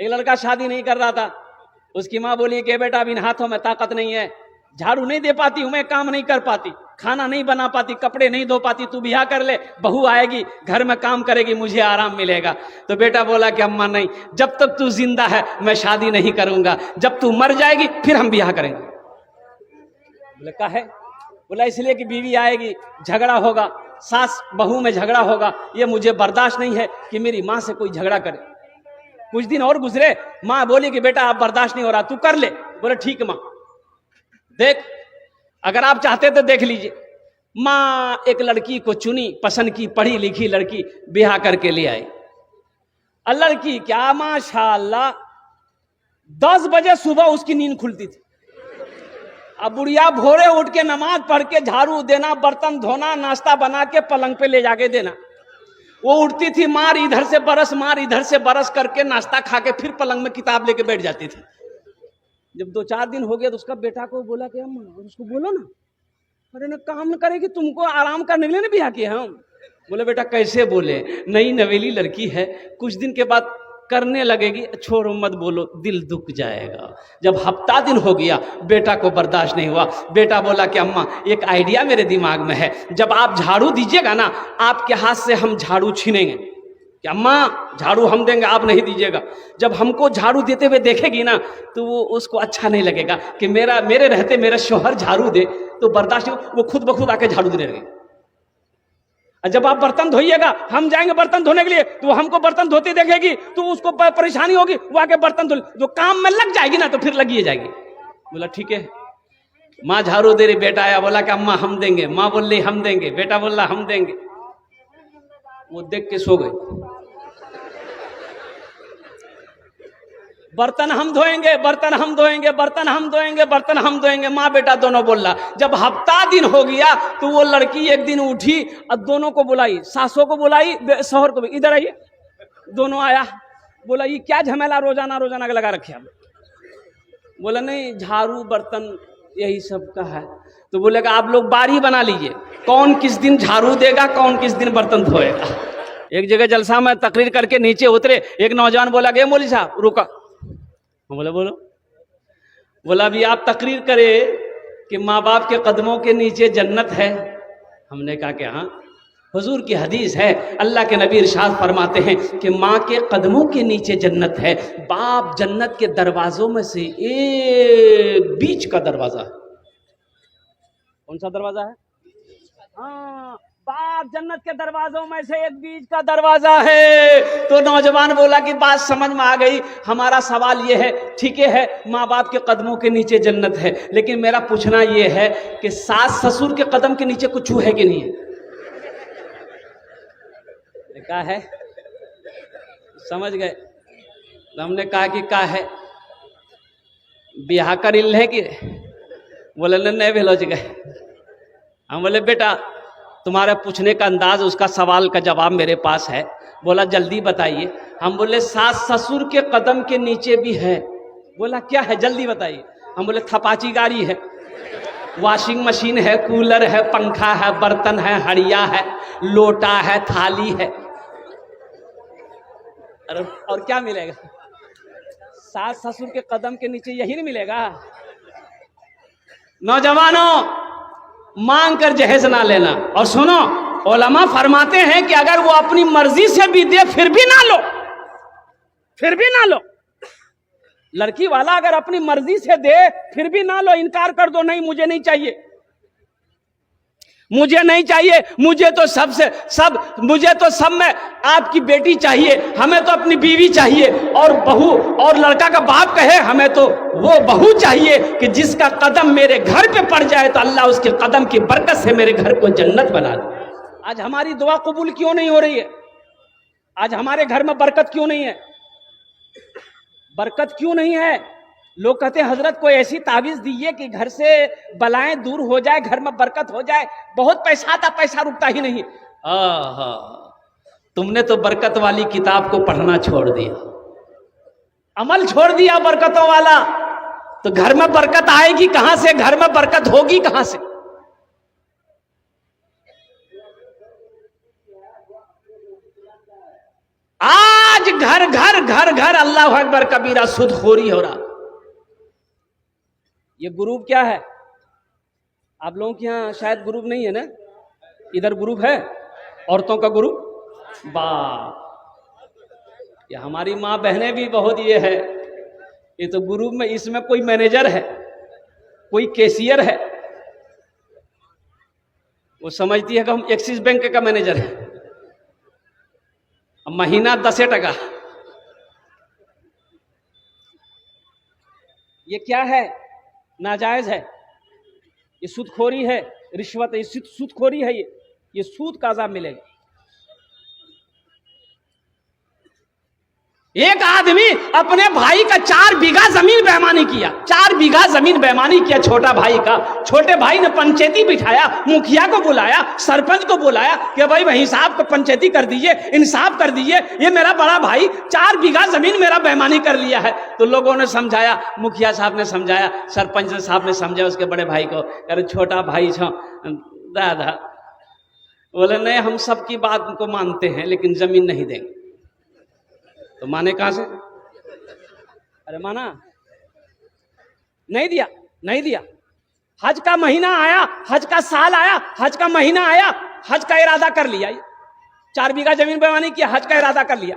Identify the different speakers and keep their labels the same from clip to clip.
Speaker 1: ایک لڑکا شادی نہیں کر رہا تھا، اس کی ماں بولی کہ بیٹا اب ان ہاتھوں میں طاقت نہیں ہے، جھاڑو نہیں دے پاتی ہوں میں، کام نہیں کر پاتی، کھانا نہیں بنا پاتی، کپڑے نہیں دھو پاتی، تو بیاہ کر لے، بہو آئے گی گھر میں کام کرے گی، مجھے آرام ملے گا۔ تو بیٹا بولا کہ اماں نہیں، جب تک تو زندہ ہے میں شادی نہیں کروں گا، جب تو مر جائے گی پھر ہم بیاہ کریں گے۔ بولا کیا ہے؟ بولا اس لیے کہ بیوی آئے گی، جھگڑا ہوگا، ساس بہو میں جھگڑا ہوگا، یہ مجھے برداشت نہیں ہے کہ میری ماں سے کوئی جھگڑا کرے۔ کچھ دن اور گزرے، ماں بولی کہ بیٹا اب برداشت نہیں ہو رہا، تو کر لے۔ بولے ٹھیک ہے ماں، دیکھ اگر آپ چاہتے تو دیکھ لیجئے۔ ماں ایک لڑکی کو چنی، پسند کی، پڑھی لکھی لڑکی، بیاہ کر کے لے آئی۔ اور لڑکی کیا ماشاءاللہ 10 بجے صبح اس کی نیند کھلتی تھی۔ اب بڑھیا بھورے اٹھ کے نماز پڑھ کے جھاڑو دینا، برتن دھونا، ناشتہ بنا کے پلنگ پہ لے جا کے دینا۔ وہ اٹھتی تھی، مار ادھر سے برس، مار ادھر سے برس کر کے ناشتہ کھا کے پھر پلنگ میں کتاب لے کے بیٹھ جاتی تھی۔ جب 2-4 دن ہو گیا تو اس کا بیٹا کو بولا کہ اماں اس کو بولو نا، ارے نا کام نہ کرے گی، تم کو آرام کرنے کے لیے بیاہ کیے ہم۔ بولے بیٹا کیسے بولے، نئی نویلی لڑکی ہے، کچھ دن کے بعد کرنے لگے گی، چھوڑو مت بولو، دل دکھ جائے گا۔ جب ہفتہ دن ہو گیا بیٹا کو برداشت نہیں ہوا، بیٹا بولا کہ اماں ایک آئیڈیا میرے دماغ میں ہے، جب آپ جھاڑو دیجئے گا نا آپ کے ہاتھ سے ہم جھاڑو چھینیں گے۔ کہ اماں جھاڑو ہم دیں گے، آپ نہیں دیجئے گا۔ جب ہم کو جھاڑو دیتے ہوئے دیکھے گی نا تو وہ اس کو اچھا نہیں لگے گا کہ میرے رہتے میرا شوہر جھاڑو دے، تو برداشت نہیں، وہ خود بخود آ کے جھاڑو دینے لگے۔ جب آپ برتن دھوئیے گا، ہم جائیں گے برتن دھونے کے لیے تو وہ ہم کو برتن دھوتے دیکھے گی تو اس کو پریشانی ہوگی، وہ آ کے برتن دھو، جو کام میں لگ جائے گی نا تو پھر لگی جائے گی۔ بولا ٹھیک ہے۔ ماں جھاڑو دے رہی، بیٹا آیا بولا کہ اماں ہم دیں گے، ماں بول رہی ہم دیں گے، بیٹا بول رہا ہم دیں گے۔ وہ دیکھ کے سو گئے۔ برتن ہم دھوئیں گے، برتن ہم دھوئیں گے، برتن ہم دھوئیں گے، برتن ہم دھوئیں گے، ماں بیٹا دونوں بول رہا۔ جب ہفتہ دن ہو گیا تو وہ لڑکی ایک دن اٹھی اور دونوں کو بلائی، ساسوں کو بلائی، شوہر کو بھی، ادھر آئیے۔ دونوں آیا، بولا یہ کیا جھمیلا روزانہ روزانہ کا لگا رکھے آپ؟ بولا نہیں جھاڑو برتن یہی سب کا ہے۔ تو بولے گا آپ لوگ باری بنا لیجئے، کون کس دن جھاڑو دے گا، کون کس دن برتن دھوئے گا۔ ایک جگہ جلسہ میں تقریر کر کے نیچے اترے، ایک نوجوان بولا کہ مولوی صاحب رکا۔ بولا بولو۔ بولا ابھی آپ تقریر کرے کہ ماں باپ کے قدموں کے نیچے جنت ہے۔ ہم نے کہا کہ ہاں، حضور کی حدیث ہے، اللہ کے نبی ارشاد فرماتے ہیں کہ ماں کے قدموں کے نیچے جنت ہے، باپ جنت کے دروازوں میں سے ایک بیچ کا دروازہ ہے۔ کون سا دروازہ ہے؟ ہاں، باپ جنت کے دروازوں میں سے ایک بیچ کا دروازہ ہے۔ تو نوجوان بولا کہ بات سمجھ میں آ گئی، ہمارا سوال یہ ہے، ٹھیک ہے ماں باپ کے قدموں کے نیچے جنت ہے، لیکن میرا پوچھنا یہ ہے کہ ساس سسر کے قدم کے نیچے کچھ ہے کہ نہیں ہے؟ کہا ہے، سمجھ گئے؟ ہم نے کہا کہ کہا ہے بیاہ کر ہے کہ بولے نہیں بھیلوچ گئے۔ ہم بولے بیٹا تمہارے پوچھنے کا انداز، اس کا سوال کا جواب میرے پاس ہے۔ بولا جلدی بتائیے۔ ہم بولے ساس سسر کے قدم کے نیچے بھی ہے۔ بولا کیا ہے جلدی بتائیے۔ ہم بولے تھپاچی گاڑی ہے، واشنگ مشین ہے، کولر ہے، پنکھا ہے، برتن ہے، ہڑیا ہے، لوٹا ہے، تھالی ہے، اور کیا ملے گا؟ ساس سسر کے قدم کے نیچے یہی نہیں ملے گا؟ نوجوانوں مانگ کر جہیز نہ لینا۔ اور سنو، علماء فرماتے ہیں کہ اگر وہ اپنی مرضی سے بھی دے پھر بھی نہ لو، پھر بھی نہ لو۔ لڑکی والا اگر اپنی مرضی سے دے پھر بھی نہ لو، انکار کر دو، نہیں مجھے نہیں چاہیے، مجھے نہیں چاہیے، مجھے تو سب میں آپ کی بیٹی چاہیے، ہمیں تو اپنی بیوی چاہیے، اور بہو، اور لڑکا کا باپ کہے ہمیں تو وہ بہو چاہیے کہ جس کا قدم میرے گھر پہ پڑ جائے تو اللہ اس کے قدم کی برکت سے میرے گھر کو جنت بنا دے۔ آج ہماری دعا قبول کیوں نہیں ہو رہی ہے؟ آج ہمارے گھر میں برکت کیوں نہیں ہے؟ برکت کیوں نہیں ہے؟ لوگ کہتے ہیں حضرت کوئی ایسی تعویذ دیئے کہ گھر سے بلائیں دور ہو جائے، گھر میں برکت ہو جائے، بہت پیسہ آتا، پیسہ رکتا ہی نہیں۔ تم نے تو برکت والی کتاب کو پڑھنا چھوڑ دیا، عمل چھوڑ دیا برکتوں والا، تو گھر میں برکت آئے گی کہاں سے؟ گھر میں برکت ہوگی کہاں سے؟ آج آج گھر گھر گھر گھر اللہ اکبر کبیرہ سود خوری ہو رہا. یہ گروپ کیا ہے؟ آپ لوگوں کے یہاں شاید گروپ نہیں ہے نا؟ ادھر گروپ ہے عورتوں کا گروپ. باپ، یہ ہماری ماں بہنیں بھی بہت یہ ہے. یہ تو گروپ میں اس میں کوئی مینیجر ہے، کوئی کیشیئر ہے، وہ سمجھتی ہے کہ ہم ایکسس بینک کا مینیجر ہے، مہینہ 10 ٹکا. یہ کیا ہے؟ ناجائز ہے، یہ سود خوری ہے، رشوت ہے، یہ سود خوری ہے. یہ سود کا عذاب ملے گا. ایک آدمی اپنے بھائی کا 4 بیگھہ زمین بیمانی کیا، 4 بیگھہ زمین بیمانی کیا چھوٹا بھائی کا. چھوٹے بھائی نے پنچیتی بٹھایا، مکھیا کو بلایا، سرپنچ کو بلایا کہ بھائی حساب کو پنچیتی کر دیجئے، انصاف کر دیجئے، یہ میرا بڑا بھائی 4 بیگھہ زمین میرا بیمانی کر لیا ہے. تو لوگوں نے سمجھایا، مکھیا صاحب نے سمجھایا، سرپنچ صاحب نے سمجھایا اس کے بڑے بھائی کو. ارے چھوٹا بھائی چھو دادا، بولے نہیں ہم سب کی بات کو مانتے ہیں لیکن زمین نہیں دیں گے. تو مانے کہاں سے؟ ارے مانا نہیں دیا، نہیں دیا. حج کا مہینہ آیا، حج کا سال آیا، حج کا مہینہ آیا، حج کا ارادہ کر لیا. 4 بیگھہ زمین بیمانی کیا، حج کا ارادہ کر لیا،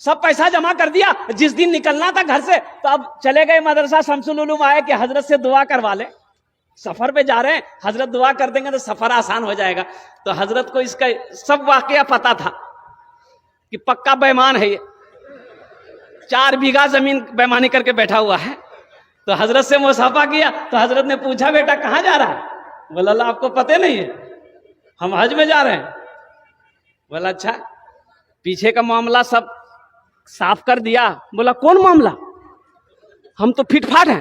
Speaker 1: سب پیسہ جمع کر دیا. جس دن نکلنا تھا گھر سے تو اب چلے گئے مدرسہ شمس العلوم، آئے کہ حضرت سے دعا کروا لیں، سفر پہ جا رہے ہیں، حضرت دعا کر دیں گے تو سفر آسان ہو جائے گا. تو حضرت کو اس کا سب واقعہ پتا تھا کہ پکا بیمان ہے، یہ 4 بیگھہ زمین بیمانی کر کے بیٹھا ہوا ہے. تو حضرت سے مصافحہ کیا تو حضرت نے پوچھا بیٹا کہاں جا رہا ہے؟ بولا اللہ آپ کو پتہ نہیں ہے، ہم حج میں جا رہے ہیں. بولا اچھا، پیچھے کا معاملہ سب صاف کر دیا. بولا کون معاملہ؟ ہم تو فٹ فاٹ ہیں.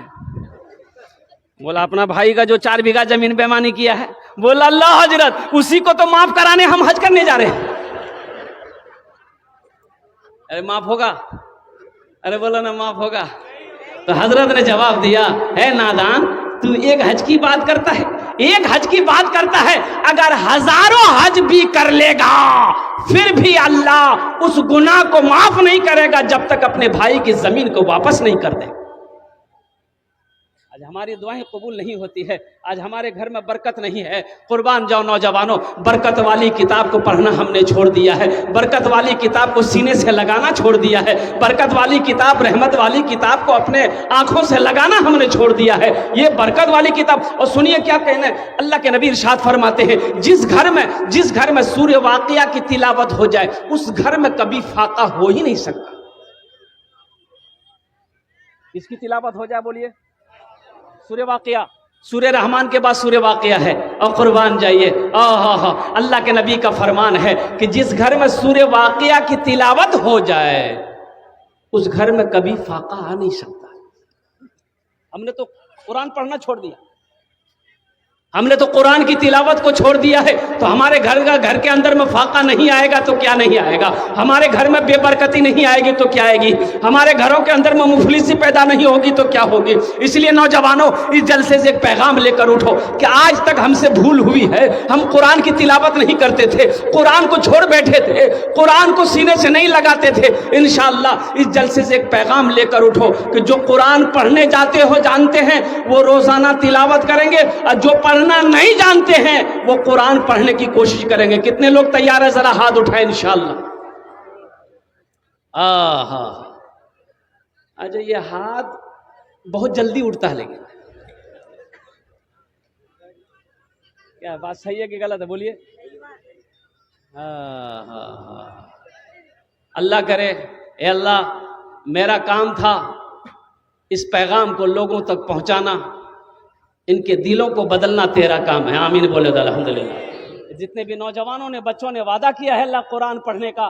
Speaker 1: بولا اپنا بھائی کا جو 4 بیگھہ زمین بیمانی کیا ہے. بولا اللہ حضرت اسی کو تو معاف کرانے ہم حج کرنے جا رہے ہیں. ارے معاف ہوگا؟ ارے بولو نا معاف ہوگا. تو حضرت نے جواب دیا، اے نادان تو ایک حج کی بات کرتا ہے، ایک حج کی بات کرتا ہے، اگر ہزاروں حج بھی کر لے گا پھر بھی اللہ اس گناہ کو معاف نہیں کرے گا جب تک اپنے بھائی کی زمین کو واپس نہیں کر دے. آج ہماری دعائیں قبول نہیں ہوتی ہے، آج ہمارے گھر میں برکت نہیں ہے. قربان جاؤ نوجوانوں، برکت والی کتاب کو پڑھنا ہم نے چھوڑ دیا ہے، برکت والی کتاب کو سینے سے لگانا چھوڑ دیا ہے، برکت والی کتاب، رحمت والی کتاب کو اپنے آنکھوں سے لگانا ہم نے چھوڑ دیا ہے. یہ برکت والی کتاب. اور سنیے کیا کہنا ہے، اللہ کے نبی ارشاد فرماتے ہیں جس گھر میں سورہ واقعہ کی تلاوت ہو جائے اس گھر میں کبھی فاقہ ہو ہی نہیں سکتا. اس کی تلاوت ہو جائے، بولیے سورہ واقعہ. سورہ رحمان کے بعد سورہ واقعہ ہے. اور قربان جائیے، اللہ کے نبی کا فرمان ہے کہ جس گھر میں سورہ واقعہ کی تلاوت ہو جائے اس گھر میں کبھی فاقہ آ نہیں سکتا. ہم نے تو قرآن پڑھنا چھوڑ دیا، ہم نے تو قرآن کی تلاوت کو چھوڑ دیا ہے. تو ہمارے گھر کے اندر میں فاقہ نہیں آئے گا تو کیا نہیں آئے گا، ہمارے گھر میں بے برکتی نہیں آئے گی تو کیا آئے گی، ہمارے گھروں کے اندر میں مفلسی پیدا نہیں ہوگی تو کیا ہوگی. اس لیے نوجوانوں اس جلسے سے ایک پیغام لے کر اٹھو کہ آج تک ہم سے بھول ہوئی ہے، ہم قرآن کی تلاوت نہیں کرتے تھے، قرآن کو چھوڑ بیٹھے تھے، قرآن کو سینے سے نہیں لگاتے تھے. انشاءاللہ اس جلسے سے ایک پیغام لے کر اٹھو کہ جو قرآن پڑھنے جاتے ہو جانتے ہیں وہ روزانہ تلاوت کریں گے، اور جو پڑھنا نہیں جانتے ہیں وہ قرآن پڑھنے کی کوشش کریں گے. کتنے لوگ تیار ہیں؟ ذرا ہاتھ اٹھائیں انشاءاللہ. اچھا یہ ہاتھ بہت جلدی اٹھتا ہے، لیکن کیا بات صحیح ہے کہ غلط ہے؟ بولیے. اللہ کرے اے اللہ میرا کام تھا اس پیغام کو لوگوں تک پہنچانا، ان کے دلوں کو بدلنا تیرا کام ہے. آمین بولے تو الحمدللہ. جتنے بھی نوجوانوں نے، بچوں نے وعدہ کیا ہے اللہ قرآن پڑھنے کا،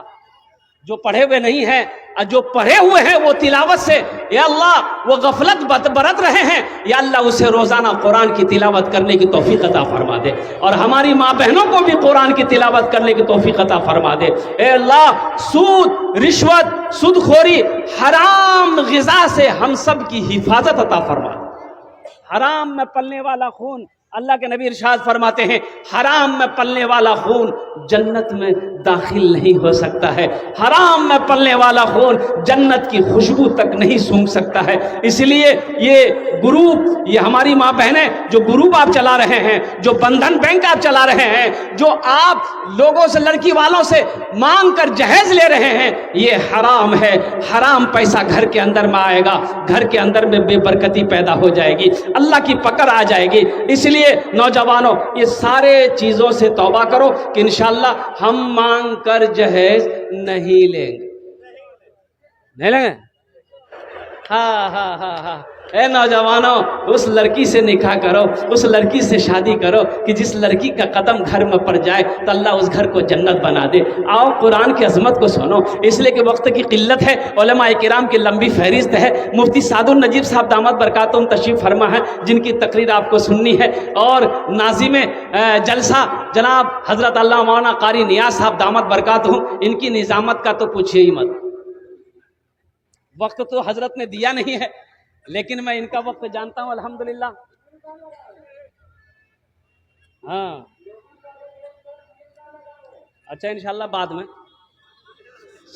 Speaker 1: جو پڑھے ہوئے نہیں ہیں اور جو پڑھے ہوئے ہیں وہ تلاوت سے، یا اللہ وہ غفلت برت رہے ہیں، یا اللہ اسے روزانہ قرآن کی تلاوت کرنے کی توفیق عطا فرما دے، اور ہماری ماں بہنوں کو بھی قرآن کی تلاوت کرنے کی توفیق عطا فرما دے. اے اللہ سود، رشوت، سود خوری، حرام غذا سے ہم سب کی حفاظت عطا فرما دے. حرام میں پلنے والا خون اللہ کے نبی ارشاد فرماتے ہیں حرام میں پلنے والا خون جنت میں داخل نہیں ہو سکتا ہے، حرام میں پلنے والا خون جنت کی خوشبو تک نہیں سونگھ سکتا ہے۔ اس لیے یہ گروپ، یہ ہماری ماں بہنیں جو گروپ آپ چلا رہے ہیں، جو بندھن بینک آپ چلا رہے ہیں، جو آپ لوگوں سے، لڑکی والوں سے مانگ کر جہیز لے رہے ہیں، یہ حرام ہے۔ حرام پیسہ گھر کے اندر میں آئے گا، گھر کے اندر میں بے برکتی پیدا ہو جائے گی، اللہ کی پکڑ آ جائے گی۔ اس لیے نوجوانوں یہ سارے چیزوں سے توبہ کرو کہ انشاءاللہ ہم مانگ کر جہیز نہیں لیں گے، نہیں لیں گے۔ ہاں اے نوجوانوں، اس لڑکی سے نکاح کرو، اس لڑکی سے شادی کرو کہ جس لڑکی کا قدم گھر میں پڑ جائے تو اللہ اس گھر کو جنت بنا دے۔ آؤ قرآن کی عظمت کو سنو، اس لیے کہ وقت کی قلت ہے، علماء کرام کی لمبی فہرست ہے۔ مفتی سعد النجیب صاحب دامت برکاتہم تشریف فرما ہے، جن کی تقریر آپ کو سننی ہے، اور ناظم جلسہ جناب حضرت علامہ مولانا قاری نیاز صاحب دامت برکاتہم، ان کی نظامت کا تو پوچھئے ہی مت۔ وقت تو حضرت نے دیا نہیں ہے، لیکن میں ان کا وقت جانتا ہوں الحمدللہ۔ ہاں اچھا، انشاءاللہ بعد میں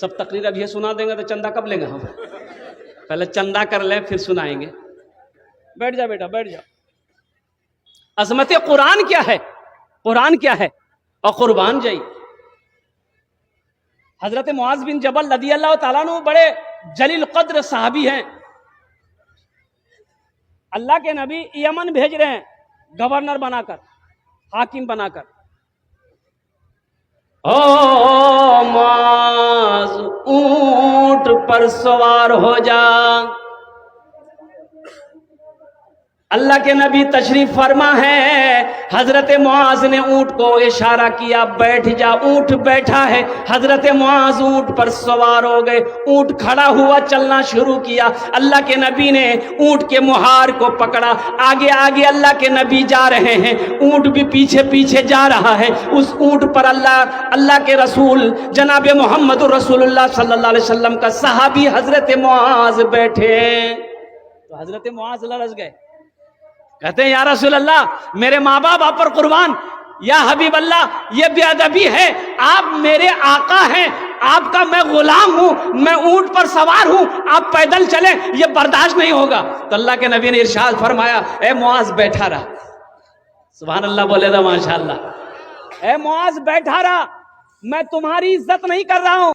Speaker 1: سب تقریر اب یہ سنا دیں گے تو چندہ کب لیں گے ہم؟ پہلے چندہ کر لیں پھر سنائیں گے۔ بیٹھ جا بیٹا، بیٹھ جا۔ عظمت قرآن کیا ہے، قرآن کیا ہے، اور قربان جائی۔ حضرت معاذ بن جبل رضی اللہ تعالیٰ عنہ بڑے جلیل قدر صحابی ہیں، اللہ کے نبی یمن بھیج رہے ہیں گورنر بنا کر، حاکم بنا کر۔ او معاذ اونٹ پر سوار ہو جا، اللہ کے نبی تشریف فرما ہے، حضرت معاذ نے اونٹ کو اشارہ کیا بیٹھ جا، اونٹ بیٹھا ہے، حضرت معاذ اونٹ پر سوار ہو گئے، اونٹ کھڑا ہوا چلنا شروع کیا، اللہ کے نبی نے اونٹ کے مہار کو پکڑا، آگے آگے اللہ کے نبی جا رہے ہیں، اونٹ بھی پیچھے پیچھے جا رہا ہے، اس اونٹ پر اللہ کے رسول جناب محمد رسول اللہ صلی اللہ علیہ وسلم کا صحابی حضرت معاذ بیٹھے، تو حضرت معاذ لرز گئے، کہتے ہیں یا رسول اللہ میرے ماں باپ آپ پر قربان، یا حبیب اللہ یہ بے ادبی ہے، آپ میرے آقا ہیں، آپ کا میں غلام ہوں، میں اونٹ پر سوار ہوں، آپ پیدل چلیں یہ برداشت نہیں ہوگا۔ تو اللہ کے نبی نے ارشاد فرمایا اے معاذ بیٹھا رہا، سبحان اللہ بولے تھا ماشاءاللہ، اے معاذ بیٹھا رہا، میں تمہاری عزت نہیں کر رہا ہوں،